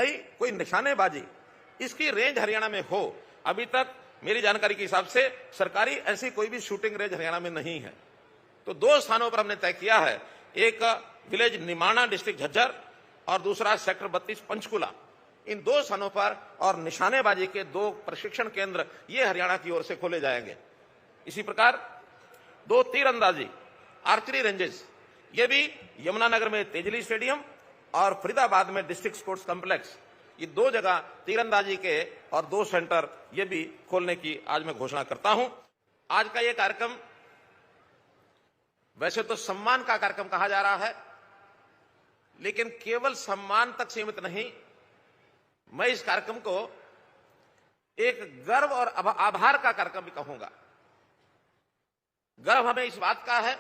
नई कोई निशानेबाजी इसकी रेंज हरियाणा में हो, अभी तक मेरी जानकारी के हिसाब से सरकारी ऐसी कोई भी शूटिंग रेंज हरियाणा में नहीं है। तो 2 स्थानों पर हमने तय किया है, एक विलेज निमाणा डिस्ट्रिक्ट झज्जर और दूसरा सेक्टर 32 पंचकुला। इन 2 स्थानों पर और निशानेबाजी के 2 प्रशिक्षण केंद्र ये हरियाणा की ओर से खोले जाएंगे। इसी प्रकार 2 तीरंदाजी आर्चरी रेंजेस ये भी यमुनानगर में तेजली स्टेडियम और फरीदाबाद में डिस्ट्रिक्ट स्पोर्ट्स कॉम्प्लेक्स, ये 2 जगह तीरंदाजी के और 2 सेंटर ये भी खोलने की आज मैं घोषणा करता हूं। आज का ये कार्यक्रम वैसे तो सम्मान का कार्यक्रम कहा जा रहा है, लेकिन केवल सम्मान तक सीमित नहीं, मैं इस कार्यक्रम को एक गर्व और आभार का कार्यक्रम भी कहूंगा। गर्व हमें इस बात का है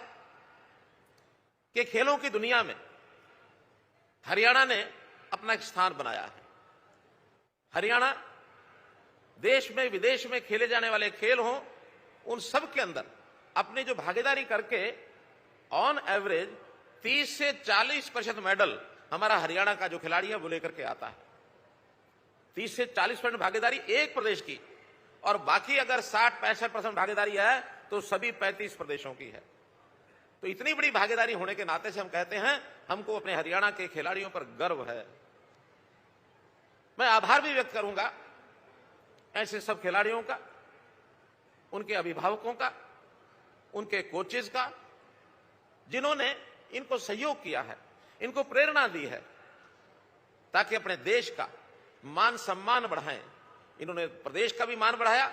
कि खेलों की दुनिया में हरियाणा ने अपना एक स्थान बनाया है। हरियाणा देश में विदेश में खेले जाने वाले खेल हों, उन सब के अंदर अपनी जो भागीदारी करके ऑन एवरेज 30 से 40% मेडल हमारा हरियाणा का जो खिलाड़ी है वो लेकर के आता है। 30 से 40% भागीदारी एक प्रदेश की, और बाकी अगर 60-65% भागीदारी है तो सभी 35 प्रदेशों की है। तो इतनी बड़ी भागीदारी होने के नाते से हम कहते हैं हमको अपने हरियाणा के खिलाड़ियों पर गर्व है। मैं आभार भी व्यक्त करूंगा ऐसे सब खिलाड़ियों का, उनके अभिभावकों का, उनके कोचेज का, जिन्होंने इनको सहयोग किया है, इनको प्रेरणा दी है ताकि अपने देश का मान सम्मान बढ़ाएं। इन्होंने प्रदेश का भी मान बढ़ाया,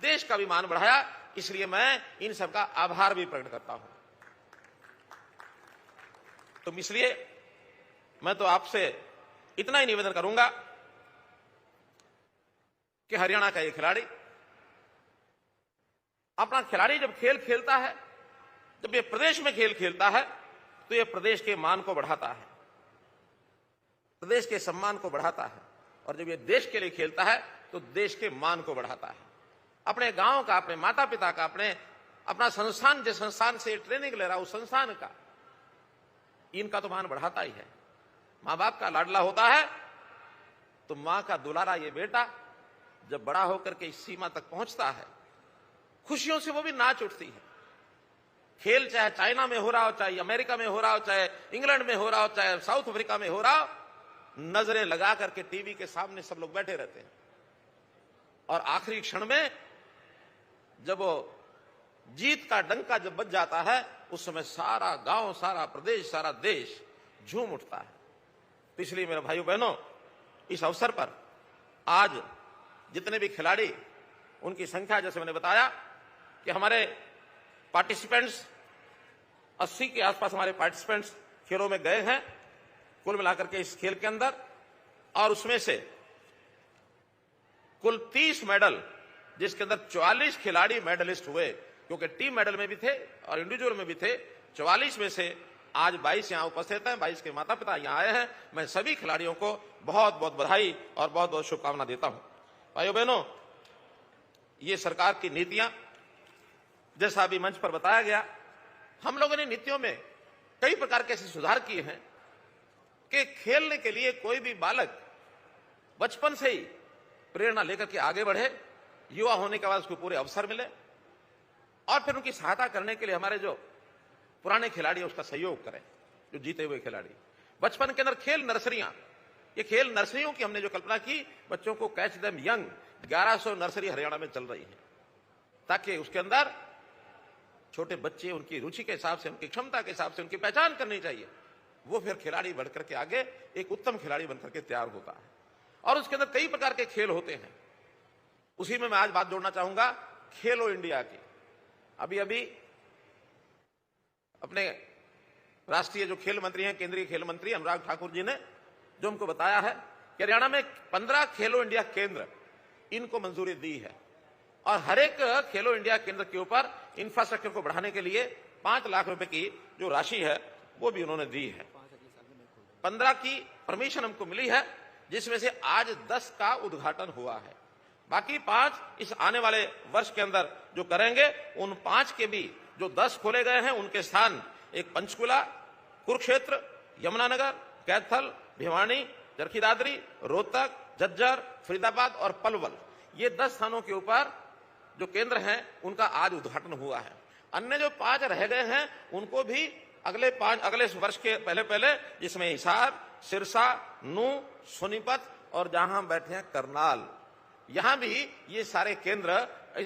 देश का भी मान बढ़ाया, इसलिए मैं इन सबका आभार भी प्रकट करता हूं। तो इसलिए मैं तो आपसे इतना ही निवेदन करूंगा कि हरियाणा का ये खिलाड़ी अपना खिलाड़ी जब खेल खेलता है, जब ये प्रदेश में खेल खेलता है तो ये प्रदेश के मान को बढ़ाता है, प्रदेश के सम्मान को बढ़ाता है, और जब ये देश के लिए खेलता है तो देश के मान को बढ़ाता है। अपने गांव का, अपने माता पिता का, अपना संस्थान, जिस संस्थान से ट्रेनिंग ले रहा उस संस्थान का, इनका तो मान बढ़ाता ही है। मां बाप का लाडला होता है तो मां का दुलारा ये बेटा जब बड़ा होकर के इस सीमा तक पहुंचता है, खुशियों से वो भी नाच उठती है। खेल चाहे चाइना में हो रहा हो, चाहे अमेरिका में हो रहा हो, चाहे इंग्लैंड में हो रहा हो, चाहे साउथ अफ्रीका में हो रहा हो, नजरें लगा करके टीवी के सामने सब लोग बैठे रहते हैं, और आखिरी क्षण में जब वो जीत का डंका जब बज जाता है, उस समय सारा गांव, सारा प्रदेश, सारा देश झूम उठता है। तो इसलिए मेरे भाइयों बहनों, इस अवसर पर आज जितने भी खिलाड़ी, उनकी संख्या जैसे मैंने बताया कि हमारे पार्टिसिपेंट्स 80 के आसपास हमारे पार्टिसिपेंट्स खेलों में गए हैं कुल मिलाकर के इस खेल के अंदर, और उसमें से कुल 30 मेडल, जिसके अंदर 44 खिलाड़ी मेडलिस्ट हुए, क्योंकि टीम मेडल में भी थे और इंडिविजुअल में भी थे। 44 में से आज 22 यहां उपस्थित हैं, 22 के माता पिता यहां आए हैं। मैं सभी खिलाड़ियों को बहुत बहुत बधाई और बहुत बहुत शुभकामना देता हूं। भाइयों बहनों, ये सरकार की नीतियां, जैसा अभी मंच पर बताया गया, हम लोगों ने नीतियों में कई प्रकार के ऐसे सुधार किए हैं कि खेलने के लिए कोई भी बालक बचपन से ही प्रेरणा लेकर के आगे बढ़े, युवा होने के बाद उसको पूरे अवसर मिले, और फिर उनकी सहायता करने के लिए हमारे जो पुराने खिलाड़ी हैं उसका सहयोग करें, जो जीते हुए खिलाड़ी। बचपन के अंदर खेल नर्सरियां, ये खेल नर्सरियों की हमने जो कल्पना की, बच्चों को catch them young, 1100 nursery Haryana में चल रही है, ताकि उसके अंदर छोटे बच्चे उनकी रुचि के हिसाब से, उनकी क्षमता के हिसाब से उनकी पहचान करनी चाहिए, वो फिर खिलाड़ी बढ़कर के आगे एक उत्तम खिलाड़ी बनकर के तैयार होता है। और उसके अंदर कई प्रकार के खेल होते हैं। उसी में मैं आज बात जोड़ना चाहूंगा खेलो इंडिया की। अभी अभी अपने राष्ट्रीय जो खेल मंत्री हैं, केंद्रीय खेल मंत्री अनुराग ठाकुर जी ने जो हमको बताया है कि हरियाणा में 15 खेलो इंडिया केंद्र, इनको मंजूरी दी है, और हर एक खेलो इंडिया केंद्र के ऊपर इंफ्रास्ट्रक्चर को बढ़ाने के लिए 5 लाख रुपए की जो राशि है वो भी उन्होंने दी है। 15 की परमिशन हमको मिली है, जिसमें से आज 10 का उद्घाटन हुआ है। बाकी 5 इस आने वाले वर्ष के अंदर जो करेंगे, उन 5 के भी जो 10 खोले गए हैं उनके स्थान एक पंचकुला, कुरुक्षेत्र, यमुनानगर, कैथल, भिवानी चरखी दादरी, रोहतक, झज्जर, फरीदाबाद और पलवल, ये 10 स्थानों के ऊपर जो केंद्र हैं उनका आज उद्घाटन हुआ है। अन्य जो 5 रह गए हैं उनको भी अगले वर्ष के पहले जिसमें हिसार, सिरसा, नूंह, सोनीपत और जहां हम बैठे हैं करनाल, यहां भी ये सारे केंद्र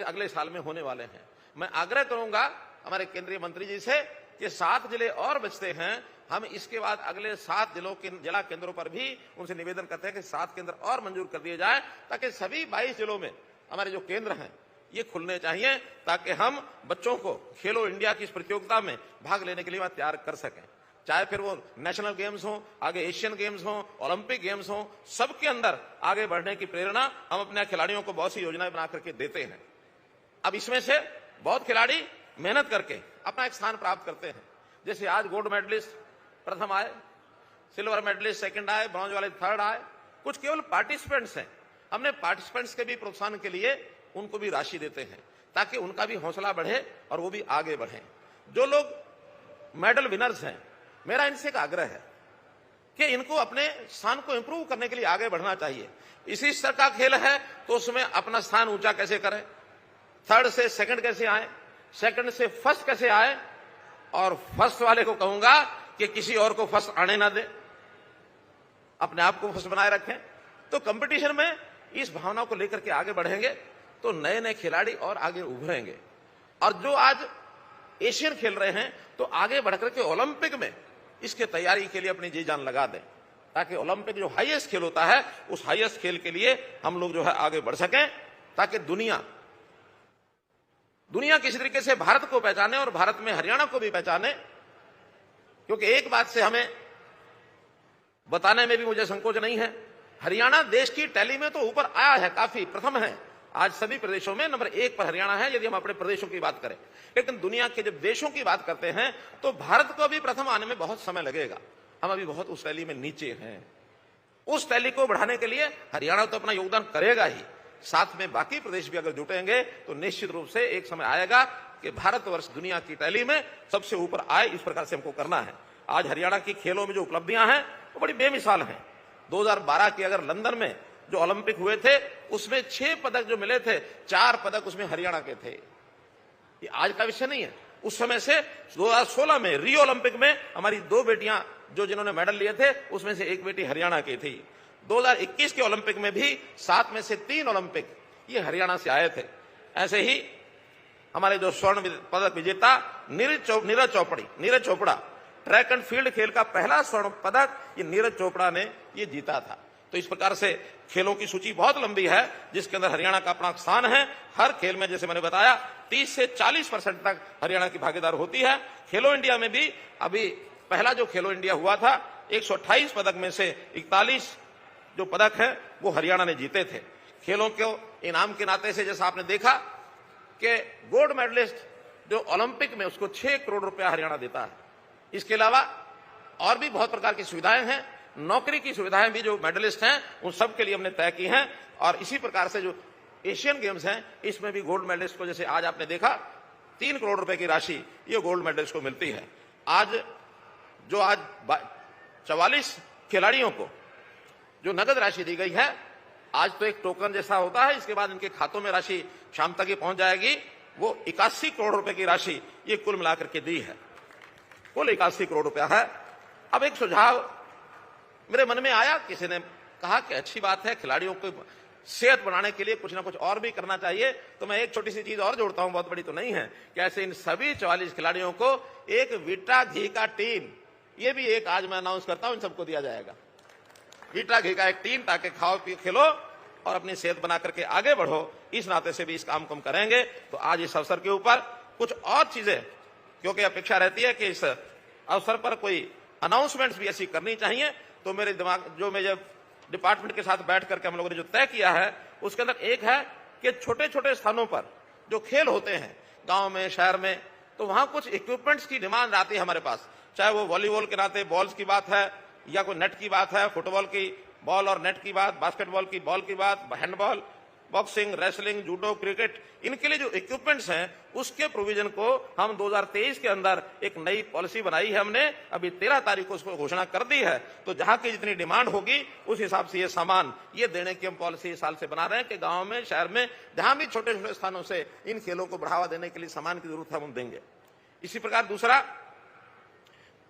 अगले साल में होने वाले हैं। मैं आग्रह करूंगा हमारे केंद्रीय मंत्री जी से कि 7 जिले और बचते हैं, हम इसके बाद अगले 7 जिलों के जिला केंद्रों पर भी उनसे निवेदन करते हैं कि 7 केंद्र और मंजूर कर दिए जाए, ताकि सभी 22 जिलों में हमारे जो केंद्र हैं ये खुलने चाहिए, ताकि हम बच्चों को खेलो इंडिया की इस प्रतियोगिता में भाग लेने के लिए तैयार कर सकें। चाहे फिर वो नेशनल गेम्स हो, आगे एशियन गेम्स हो, ओलंपिक गेम्स हो, सबके अंदर आगे बढ़ने की प्रेरणा हम अपने खिलाड़ियों को बहुत सी योजनाएं बना करके देते हैं। अब इसमें से बहुत खिलाड़ी मेहनत करके अपना एक स्थान प्राप्त करते हैं। जैसे आज गोल्ड मेडलिस्ट प्रथम आए, सिल्वर मेडलिस्ट सेकंड आए, ब्रॉन्ज वाले थर्ड आए। कुछ केवल पार्टिसिपेंट्स हैं, हमने पार्टिसिपेंट्स के भी प्रोत्साहन के लिए उनको भी राशि देते हैं, ताकि उनका भी हौसला बढ़े और वो भी आगे बढ़े। जो लोग मेडल विनर्स हैं, मेरा इनसे एक आग्रह है कि इनको अपने स्थान को इंप्रूव करने के लिए आगे बढ़ना चाहिए। इसी स्तर का खेल है तो उसमें अपना स्थान ऊंचा कैसे करें, थर्ड से सेकंड कैसे आए, सेकंड से फर्स्ट कैसे आए, और फर्स्ट वाले को कहूंगा कि किसी और को फर्स्ट आने ना दे, अपने आप को फर्स्ट बनाए रखें। तो कंपटीशन में इस भावना को लेकर के आगे बढ़ेंगे तो नए नए खिलाड़ी और आगे उभरेंगे। और जो आज एशियन खेल रहे हैं तो आगे बढ़कर के ओलंपिक में इसके तैयारी के लिए अपनी जी जान लगा दें, ताकि ओलंपिक जो हाईएस्ट खेल होता है उस हाईएस्ट खेल के लिए हम लोग जो है आगे बढ़ सकें, ताकि दुनिया किसी तरीके से भारत को पहचाने और भारत में हरियाणा को भी पहचाने। क्योंकि एक बात से हमें बताने में भी मुझे संकोच नहीं है, हरियाणा देश की टैली में तो ऊपर आया है, काफी प्रथम है। आज सभी प्रदेशों में नंबर 1 पर हरियाणा है, यदि हम अपने प्रदेशों की बात करें। लेकिन दुनिया के जब देशों की बात करते हैं तो भारत को भी प्रथम आने में बहुत समय लगेगा। हम अभी बहुत उस टैली में नीचे हैं। उस टैली को बढ़ाने के लिए हरियाणा तो अपना योगदान करेगा ही, साथ में बाकी प्रदेश भी अगर जुटेंगे तो निश्चित रूप से एक समय आएगा कि भारतवर्ष दुनिया की टैली में सबसे ऊपर आए। इस प्रकार से हमको करना है। आज हरियाणा की खेलों में जो उपलब्धियां हैं वो बड़ी बेमिसाल हैं। 2012 के अगर लंदन में जो ओलंपिक हुए थे उसमें 6 पदक जो मिले थे, 4 पदक उसमें हरियाणा के थे। ये आज का विषय नहीं है। उस समय से 2016 में रियो ओलंपिक में हमारी 2 बेटियां जिन्होंने मेडल लिए थे उसमें से एक बेटी हरियाणा की थी। 2021 के ओलंपिक में भी 7 में से 3 ओलंपिक ये हरियाणा से आए थे। ऐसे ही हमारे जो स्वर्ण पदक विजेता Neeraj Chopra track and field खेल का पहला स्वर्ण पदक ये नीरज चोपड़ा ने ये जीता था। तो इस प्रकार से खेलों की सूची बहुत लंबी है जिसके अंदर हरियाणा का अपना स्थान है। हर खेल में जैसे मैंने बताया 30 से 40% तक हरियाणा की भागीदार होती है। खेलो इंडिया में भी अभी पहला जो खेलो इंडिया हुआ था 128 पदक में से 41 जो पदक है वो हरियाणा ने जीते थे। खेलों के इनाम के नाते से जैसा आपने देखा कि गोल्ड मेडलिस्ट जो ओलंपिक में उसको 6 करोड़ रुपया हरियाणा देता है। इसके अलावा और भी बहुत प्रकार की सुविधाएं हैं, नौकरी की सुविधाएं भी जो मेडलिस्ट हैं उन सब के लिए हमने तय की हैं। और इसी प्रकार से जो एशियन गेम्स हैं इसमें भी गोल्ड मेडलिस्ट को जैसे आज आपने देखा 3 करोड़ रुपए की राशि ये गोल्ड मेडलिस्ट को मिलती है। आज 44 खिलाड़ियों को जो नगद राशि दी गई है, आज तो एक टोकन जैसा होता है, इसके बाद इनके खातों में राशि शाम तक ही पहुंच जाएगी। वो 81 करोड़ रुपए की राशि ये कुल मिलाकर के दी है, कुल 81 करोड़ रुपया है। अब एक सुझाव मेरे मन में आया, किसी ने कहा कि अच्छी बात है खिलाड़ियों को सेहत बनाने के लिए कुछ ना कुछ और भी करना चाहिए। तो मैं एक छोटी सी चीज और जोड़ता हूं, बहुत बड़ी तो नहीं है, कि ऐसे इन सभी 44 खिलाड़ियों को एक वीटा घी का टीन, ये भी एक आज मैं अनाउंस करता हूं, इन सबको दिया जाएगा वीटा घी का एक टीन, ताकि खाओ पियो खेलो और अपनी सेहत बना करके आगे बढ़ो। इस नाते से भी इस काम को हम करेंगे। तो आज इस अवसर के ऊपर कुछ और चीजें, क्योंकि अपेक्षा रहती है कि इस अवसर पर कोई अनाउंसमेंट्स भी ऐसी करनी चाहिए, तो मेरे दिमाग जो मैं जब डिपार्टमेंट के साथ बैठ करके हम लोगों ने जो तय किया है उसके अंदर एक है कि छोटे छोटे स्थानों पर जो खेल होते हैं गांव में शहर में, तो वहां कुछ इक्विपमेंट्स की डिमांड आती है हमारे पास। चाहे वो वॉलीबॉल के नाते बॉल्स की बात है, या कोई नेट की बात है, फुटबॉल की बॉल और नेट की बात, बास्केटबॉल की बॉल की बात, handball, boxing, wrestling, judo, cricket, इनके लिए जो इक्विपमेंट्स हैं उसके प्रोविजन को हम 2023 के अंदर एक नई पॉलिसी बनाई है हमने, अभी 13 तारीख को उसको घोषणा कर दी है। तो जहां की जितनी डिमांड होगी उस हिसाब से ये सामान ये देने की हम पॉलिसी इस साल से बना रहे हैं कि गांव में, शहर में, जहां भी छोटे छोटे स्थानों से इन खेलों को बढ़ावा देने के लिए सामान की जरूरत है हम देंगे। इसी प्रकार दूसरा,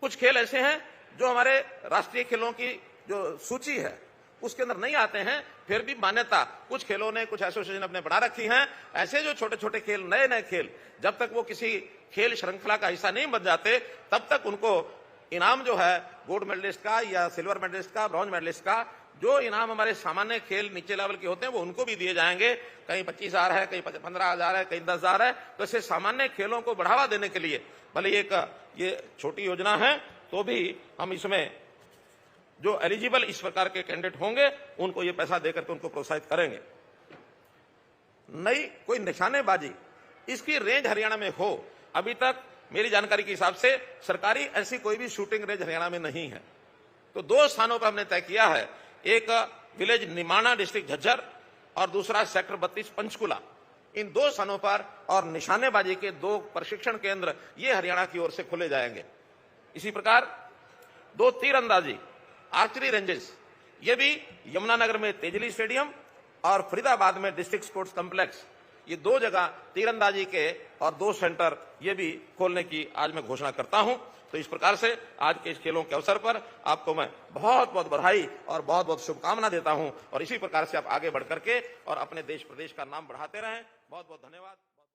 कुछ खेल ऐसे हैं जो हमारे राष्ट्रीय खेलों की जो सूची है उसके अंदर नहीं आते हैं, फिर भी मान्यता कुछ खेलों ने, कुछ एसोसिएशन अपने बना रखी हैं। ऐसे जो छोटे छोटे खेल, नए नए खेल, जब तक वो किसी खेल श्रृंखला का हिस्सा नहीं बन जाते तब तक उनको इनाम जो है गोल्ड मेडलिस्ट का या सिल्वर मेडलिस्ट का, ब्रॉन्ज मेडलिस्ट का, जो इनाम हमारे सामान्य खेल नीचे लेवल के होते हैं वो उनको भी दिए जाएंगे। कहीं 25,000 है, कहीं 15,000 है, कहीं 10,000 है। तो ऐसे सामान्य खेलों को बढ़ावा देने के लिए भले एक ये छोटी योजना है तो भी हम इसमें जो एलिजिबल इस प्रकार के कैंडिडेट होंगे उनको ये पैसा देकर के उनको प्रोत्साहित करेंगे। नई कोई निशानेबाजी, इसकी रेंज हरियाणा में हो, अभी तक मेरी जानकारी के हिसाब से सरकारी ऐसी कोई भी शूटिंग रेंज हरियाणा में नहीं है। तो 2 स्थानों पर हमने तय किया है, एक विलेज निमाणा डिस्ट्रिक्ट झज्जर और दूसरा सेक्टर 32 पंचकुला। इन 2 स्थानों पर और निशानेबाजी के 2 प्रशिक्षण केंद्र ये हरियाणा की ओर से खोले जाएंगे। इसी प्रकार 2 तीरंदाजी आर्चरी रेंजेस, ये भी यमुनानगर में तेजली स्टेडियम और फरीदाबाद में डिस्ट्रिक्ट स्पोर्ट्स कॉम्प्लेक्स, ये 2 जगह तीरंदाजी के और 2 सेंटर ये भी खोलने की आज मैं घोषणा करता हूं। तो इस प्रकार से आज के इस खेलों के अवसर पर आपको मैं बहुत बहुत बधाई और बहुत बहुत शुभकामना देता हूं और इसी प्रकार से आप आगे बढ़ करके और अपने देश प्रदेश का नाम बढ़ाते रहें। बहुत बहुत धन्यवाद।